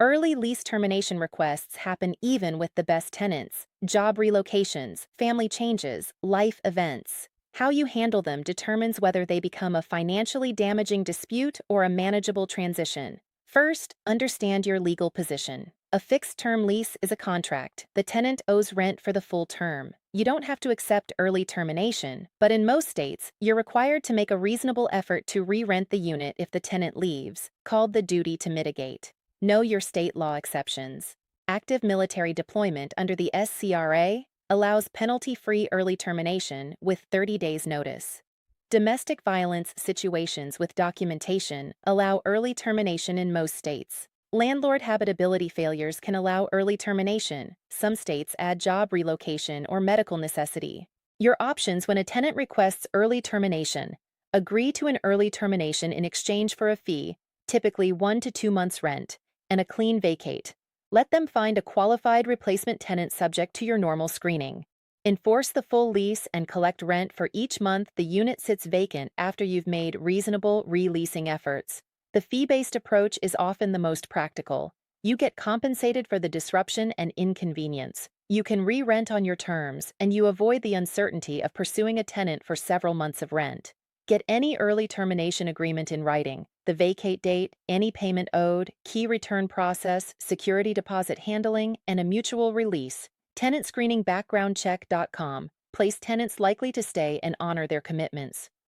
Early lease termination requests happen even with the best tenants: job relocations, family changes, life events. How you handle them determines whether they become a financially damaging dispute or a manageable transition. First, understand your legal position. A fixed-term lease is a contract. The tenant owes rent for the full term. You don't have to accept early termination, but in most states, you're required to make a reasonable effort to re-rent the unit if the tenant leaves, called the duty to mitigate. Know your state law exceptions. Active military deployment under the SCRA allows penalty-free early termination with 30 days notice. Domestic violence situations with documentation allow early termination in most states. Landlord habitability failures can allow early termination. Some states add job relocation or medical necessity. Your options when a tenant requests early termination: agree to an early termination in exchange for a fee, typically 1 to 2 months' rent, and a clean vacate. Let them find a qualified replacement tenant subject to your normal screening. Enforce the full lease and collect rent for each month the unit sits vacant after you've made reasonable re-leasing efforts. The fee-based approach is often the most practical. You get compensated for the disruption and inconvenience. You can re-rent on your terms, and you avoid the uncertainty of pursuing a tenant for several months of rent. Get any early termination agreement in writing: the vacate date, any payment owed, key return process, security deposit handling, and a mutual release. TenantScreeningBackgroundCheck.com. Place tenants likely to stay and honor their commitments.